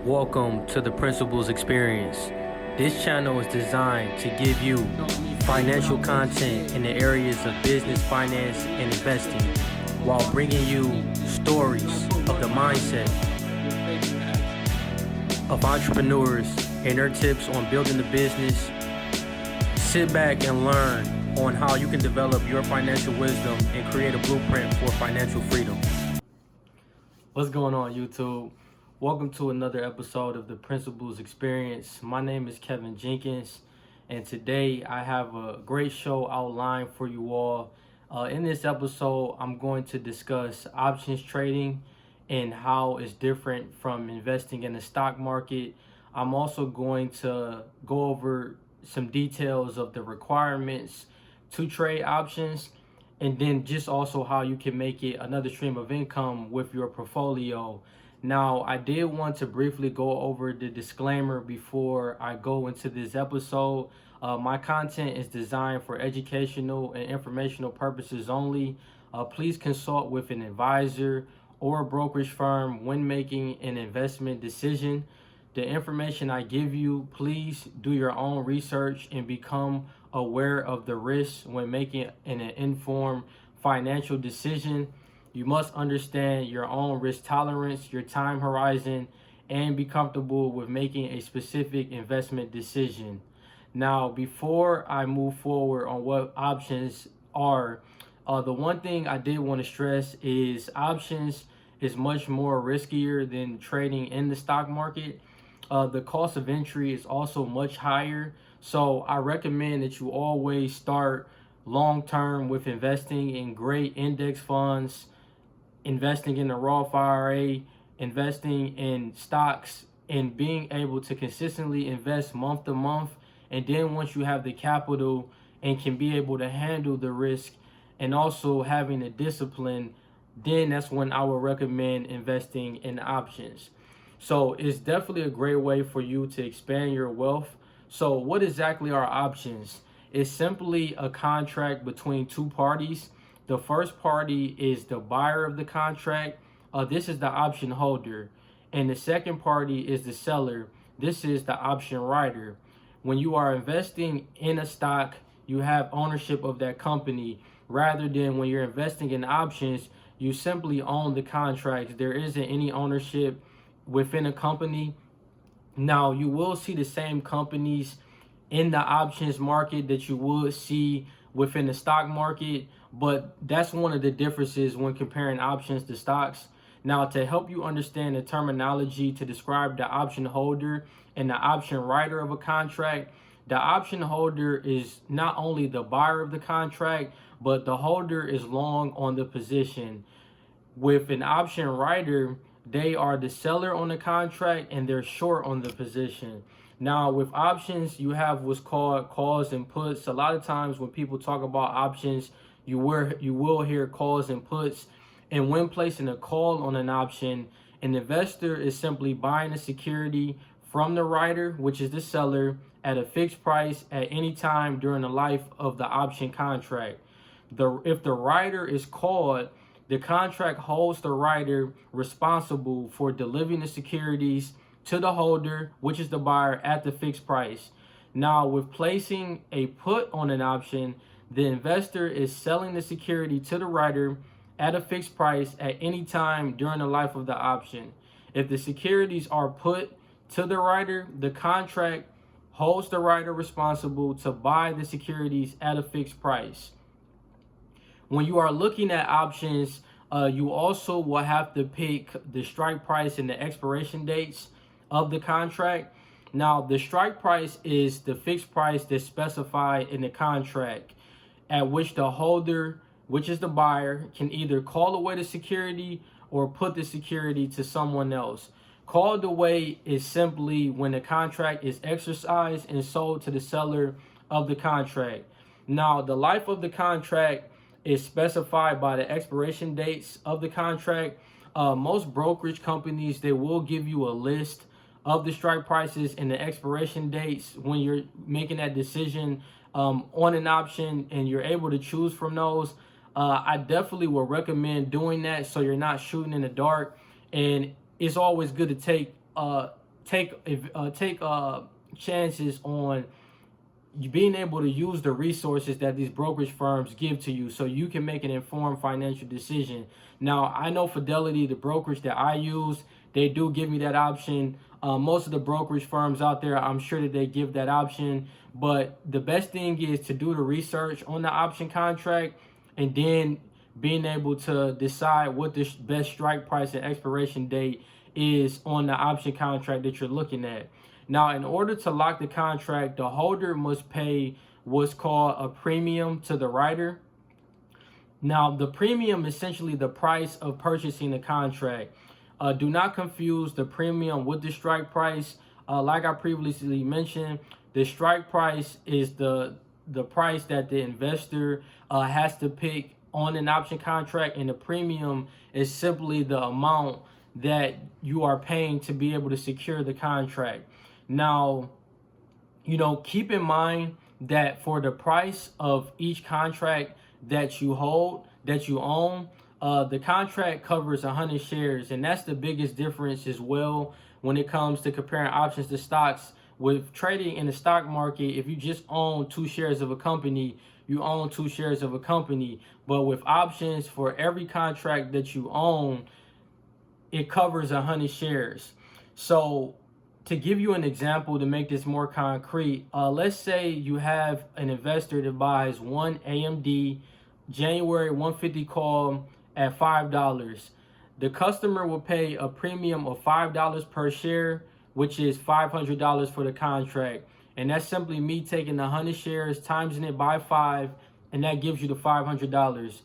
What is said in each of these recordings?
Welcome to the Principles Experience. This channel is designed to give you financial content in the areas of business, finance, and investing, while bringing you stories of the mindset of entrepreneurs and their tips on building the business. Sit back and learn on how you can develop your financial wisdom and create a blueprint for financial freedom. What's going on, YouTube? Welcome to another episode of the Principles Experience. My name is Kevin Jenkins, and today I have a great show outlined for you all. In this episode, I'm going to discuss options trading and how it's different from investing in the stock market. I'm also going to go over some details of the requirements to trade options, and then just also how you can make it another stream of income with your portfolio. Now, I did want to briefly go over the disclaimer before I go into this episode. My content is designed for educational and informational purposes only. Please consult with an advisor or a brokerage firm when making an investment decision. The information I give you, please do your own research and become aware of the risks when making an informed financial decision. You must understand your own risk tolerance, your time horizon, and be comfortable with making a specific investment decision. Now, before I move forward on what options are, the one thing I did want to stress is options is much more riskier than trading in the stock market. The cost of entry is also much higher. So I recommend that you always start long-term with investing in great index funds, investing in the Roth IRA, investing in stocks, and being able to consistently invest month to month. And then once you have the capital and can be able to handle the risk and also having the discipline, then that's when I would recommend investing in options. So it's definitely a great way for you to expand your wealth. So what exactly are options? It's simply a contract between two parties. The first party is the buyer of the contract. This is the option holder. And the second party is the seller. This is the option writer. When you are investing in a stock, you have ownership of that company, rather than when you're investing in options, you simply own the contract. There isn't any ownership within a company. Now, you will see the same companies in the options market that you would see within the stock market, but that's one of the differences when comparing options to stocks. Now, to help you understand the terminology to describe the option holder and the option writer of a contract, the option holder is not only the buyer of the contract, but the holder is long on the position. With an option writer, they are the seller on the contract and they're short on the position. Now, with options, you have what's called calls and puts. A lot of times when people talk about options, you will hear calls and puts. And when placing a call on an option, an investor is simply buying a security from the writer, which is the seller, at a fixed price at any time during the life of the option contract. If the writer is called, the contract holds the writer responsible for delivering the securities to the holder, which is the buyer, at the fixed price. Now, with placing a put on an option, the investor is selling the security to the writer at a fixed price at any time during the life of the option. If the securities are put to the writer, the contract holds the writer responsible to buy the securities at a fixed price. When you are looking at options, you also will have to pick the strike price and the expiration dates of the contract. Now, the strike price is the fixed price that's specified in the contract, at which the holder, which is the buyer, can either call away the security or put the security to someone else. Called away is simply when the contract is exercised and sold to the seller of the contract. Now, the life of the contract is specified by the expiration dates of the contract. Most brokerage companies, they will give you a list of the strike prices and the expiration dates when you're making that decision on an option, and you're able to choose from those. I definitely would recommend doing that so you're not shooting in the dark. And it's always good to take chances on you being able to use the resources that these brokerage firms give to you so you can make an informed financial decision. Now, I know Fidelity, the brokerage that I use, they do give me that option. Most of the brokerage firms out there, I'm sure that they give that option. But the best thing is to do the research on the option contract and then being able to decide what the best strike price and expiration date is on the option contract that you're looking at. Now, in order to lock the contract, the holder must pay what's called a premium to the writer. Now, the premium is essentially the price of purchasing the contract. Do not confuse the premium with the strike price. Like I previously mentioned, the strike price is the price that the investor has to pick on an option contract, and the premium is simply the amount that you are paying to be able to secure the contract. Now, keep in mind that for the price of each contract that you hold, that you own, the contract covers 100 shares, and that's the biggest difference as well when it comes to comparing options to stocks. With trading in the stock market, if you just own 2 shares of a company, you own 2 shares of a company. But with options, for every contract that you own, it covers 100 shares. So to give you an example to make this more concrete, let's say you have an investor that buys one AMD January 150 call at $5. The customer will pay a premium of $5 per share, which is $500 for the contract. And that's simply me taking the 100 shares, timesing it by 5, and that gives you the $500.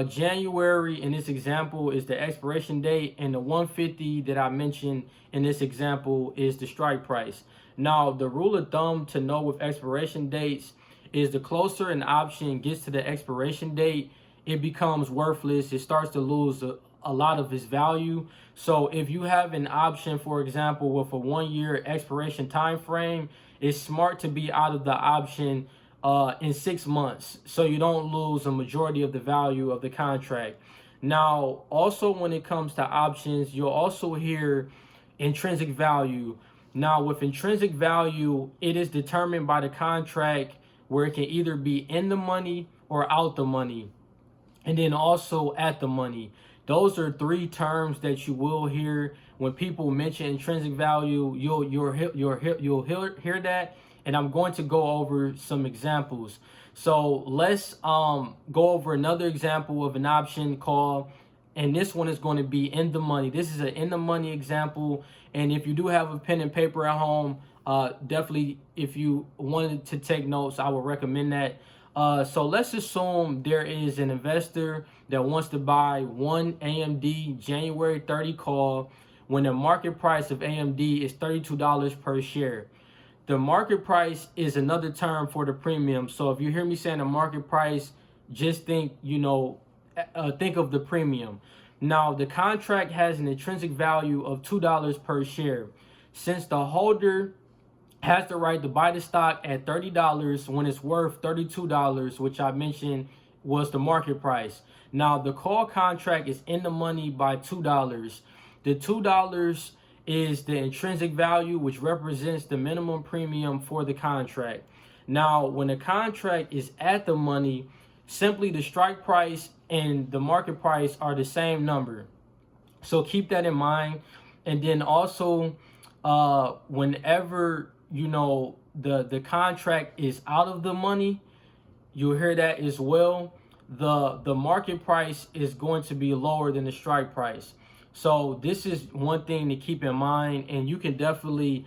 January in this example is the expiration date, and the 150 that I mentioned in this example is the strike price. Now, the rule of thumb to know with expiration dates is the closer an option gets to the expiration date, it becomes worthless. It starts to lose a lot of its value. So if you have an option, for example, with a 1-year expiration time frame, it's smart to be out of the option in 6 months, so you don't lose a majority of the value of the contract. Now, also when it comes to options, you'll also hear intrinsic value. Now, with intrinsic value, it is determined by the contract, where it can either be in the money or out the money, and then also at the money. Those are 3 terms that you will hear when people mention intrinsic value. You'll hear that. And I'm going to go over some examples. So let's go over another example of an option call, and this one is going to be in the money. This is an in the money example. And if you do have a pen and paper at home, definitely, if you wanted to take notes, I would recommend that. So let's assume there is an investor that wants to buy one AMD January 30 call when the market price of AMD is $32 per share. The market price is another term for the premium. So if you hear me saying the market price, just think, think of the premium. Now, the contract has an intrinsic value of $2 per share. Since the holder has the right to buy the stock at $30 when it's worth $32, which I mentioned was the market price. Now, the call contract is in the money by $2. The $2 is the intrinsic value, which represents the minimum premium for the contract. Now, when the contract is at the money, simply the strike price and the market price are the same number. So keep that in mind. And then also, whenever, the contract is out of the money, you'll hear that as well. The market price is going to be lower than the strike price. So this is one thing to keep in mind, and you can definitely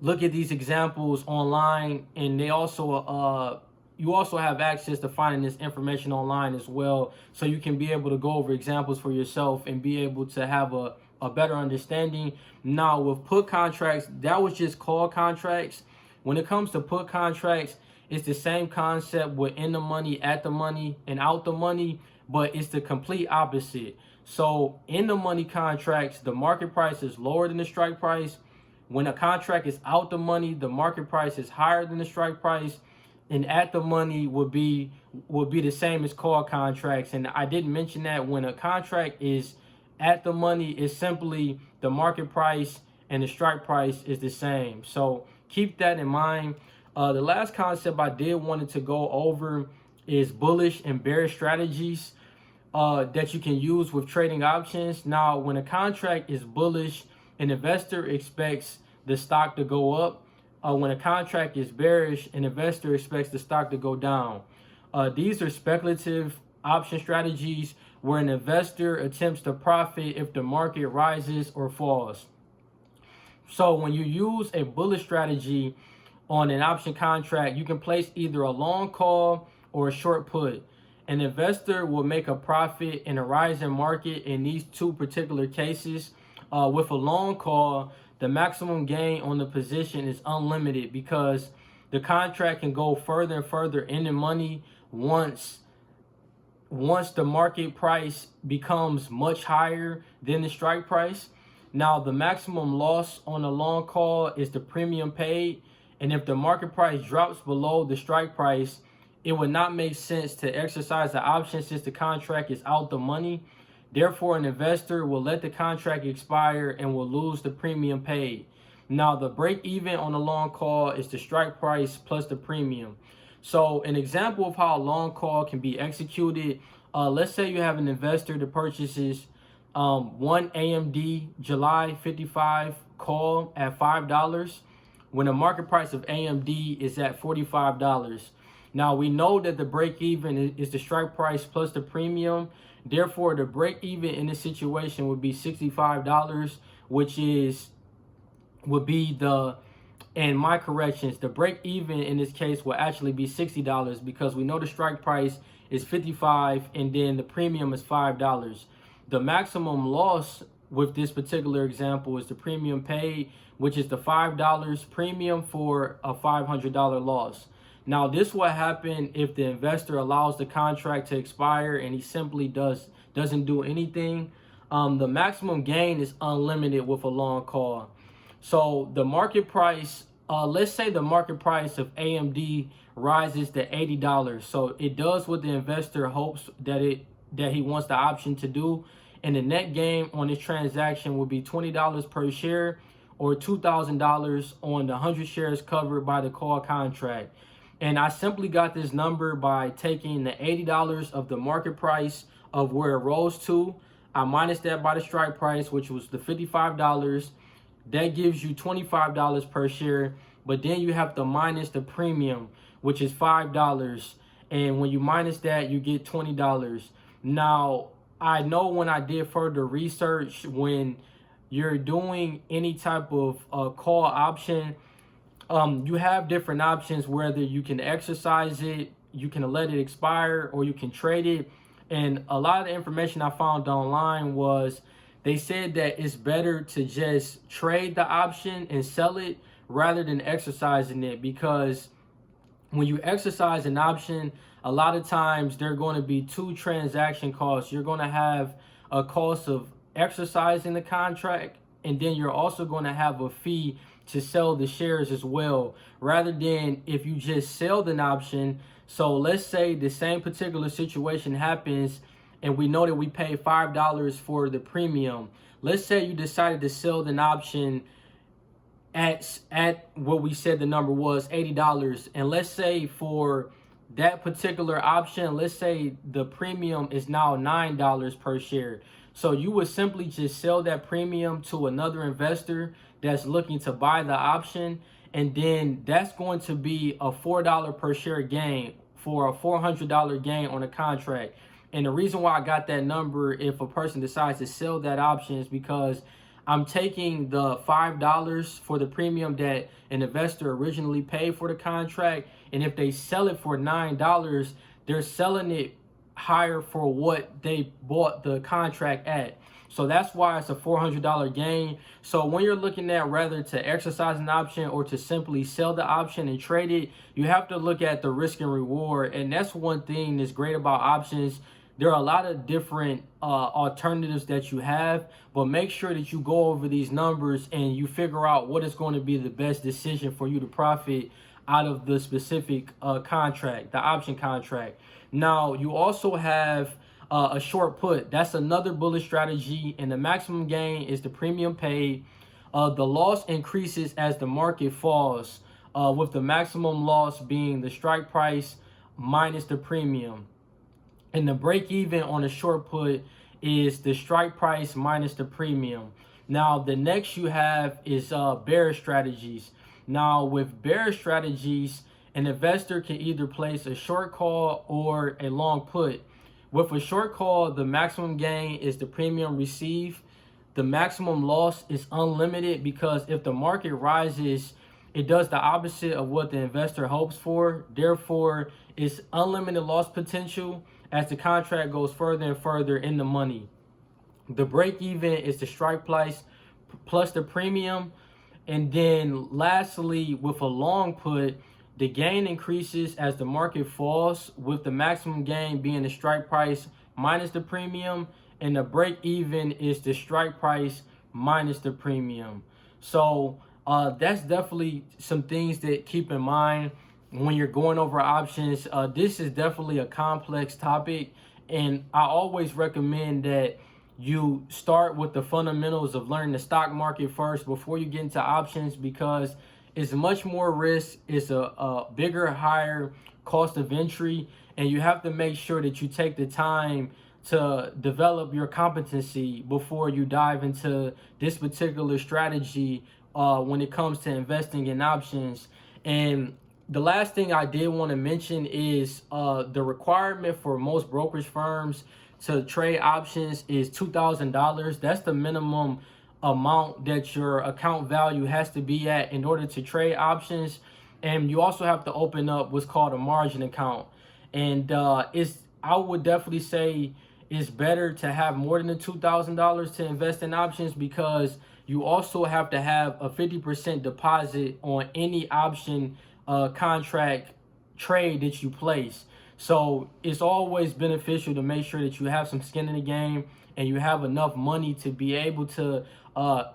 look at these examples online, and they also you also have access to finding this information online as well, so you can be able to go over examples for yourself and be able to have a better understanding. Now, with put contracts, that was just call contracts. When it comes to put contracts, it's the same concept with in the money, at the money, and out the money, but it's the complete opposite. So in the money contracts, the market price is lower than the strike price. When a contract is out the money, the market price is higher than the strike price. And at the money would be the same as call contracts. And I didn't mention that when a contract is at the money, it's simply the market price and the strike price is the same. So keep that in mind. The last concept I did wanted to go over is bullish and bearish strategies that you can use with trading options. Now, when a contract is bullish, an investor expects the stock to go up. When a contract is bearish, an investor expects the stock to go down. These are speculative option strategies where an investor attempts to profit if the market rises or falls. So when you use a bullish strategy on an option contract, you can place either a long call or a short put. An investor will make a profit in a rising market in these two particular cases. With a long call, the maximum gain on the position is unlimited because the contract can go further and further in the money once the market price becomes much higher than the strike price. Now, the maximum loss on a long call is the premium paid. And if the market price drops below the strike price, it would not make sense to exercise the option since the contract is out the money. Therefore, an investor will let the contract expire and will lose the premium paid. Now, the break even on a long call is the strike price plus the premium. So an example of how a long call can be executed, let's say you have an investor that purchases one AMD July 55 call at $5 when the market price of AMD is at $45. Now, we know that the break even is the strike price plus the premium. Therefore, the break even in this situation would be $65, which would be and my corrections, the break even in this case will actually be $60 because we know the strike price is $55 and then the premium is $5. The maximum loss with this particular example is the premium paid, which is the $5 premium for a $500 loss. Now, this will happen if the investor allows the contract to expire and he simply doesn't do anything. The maximum gain is unlimited with a long call. So the market price, let's say the market price of AMD rises to $80. So it does what the investor hopes that he wants the option to do. And the net gain on this transaction will be $20 per share or $2,000 on the 100 shares covered by the call contract. And I simply got this number by taking the $80 of the market price of where it rose to. I minus that by the strike price, which was the $55. That gives you $25 per share. But then you have to minus the premium, which is $5. And when you minus that, you get $20. Now, I know when I did further research, when you're doing any type of call option, you have different options, whether you can exercise it, you can let it expire, or you can trade it. And a lot of the information I found online was they said that it's better to just trade the option and sell it rather than exercising it, because when you exercise an option, a lot of times there are going to be two transaction costs. You're going to have a cost of exercising the contract, and then you're also going to have a fee to sell the shares as well, rather than if you just sell an option. So let's say the same particular situation happens and we know that we pay $5 for the premium. Let's say you decided to sell an option at what we said the number was, $80. And let's say for that particular option, let's say the premium is now $9 per share. So you would simply just sell that premium to another investor that's looking to buy the option, and then that's going to be a $4 per share gain for a $400 gain on a contract. And the reason why I got that number, if a person decides to sell that option, is because I'm taking the $5 for the premium that an investor originally paid for the contract, and if they sell it for $9, they're selling it higher for what they bought the contract at. So that's why it's a $400 gain. So when you're looking at whether to exercise an option or to simply sell the option and trade it, you have to look at the risk and reward. And that's one thing that's great about options. There are a lot of different alternatives that you have, but make sure that you go over these numbers and you figure out what is going to be the best decision for you to profit out of the specific contract, the option contract. Now, you also have a short put. That's another bullish strategy, and the maximum gain is the premium paid. The loss increases as the market falls, with the maximum loss being the strike price minus the premium. And the break even on a short put is the strike price minus the premium. Now, the next you have is bearish strategies. Now, with bearish strategies, an investor can either place a short call or a long put. With a short call, the maximum gain is the premium received. The maximum loss is unlimited because if the market rises, it does the opposite of what the investor hopes for. Therefore, it's unlimited loss potential as the contract goes further and further in the money. The break even is the strike price plus the premium. And then lastly, with a long put, the gain increases as the market falls, with the maximum gain being the strike price minus the premium, and the break even is the strike price minus the premium. So that's definitely some things that keep in mind when you're going over options. This is definitely a complex topic, and I always recommend that you start with the fundamentals of learning the stock market first before you get into options, because it's much more risk, it's a bigger, higher cost of entry, and you have to make sure that you take the time to develop your competency before you dive into this particular strategy when it comes to investing in options. And the last thing I did want to mention is the requirement for most brokerage firms to trade options is $2,000. That's the minimum amount that your account value has to be at in order to trade options. And you also have to open up what's called a margin account. And I would definitely say it's better to have more than the $2,000 to invest in options, because you also have to have a 50% deposit on any option contract trade that you place. So it's always beneficial to make sure that you have some skin in the game and you have enough money to be able to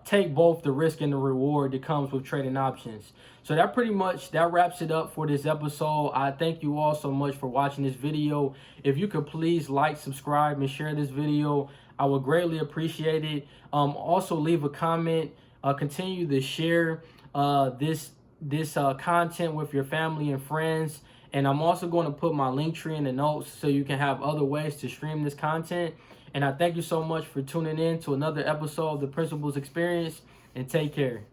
take both the risk and the reward that comes with trading options. So that wraps it up for this episode. I thank you all so much for watching this video. If you could please like, subscribe, and share this video, I would greatly appreciate it. Also leave a comment, continue to share this content with your family and friends. And I'm also going to put my link tree in the notes so you can have other ways to stream this content. And I thank you so much for tuning in to another episode of the Principles Experience, and take care.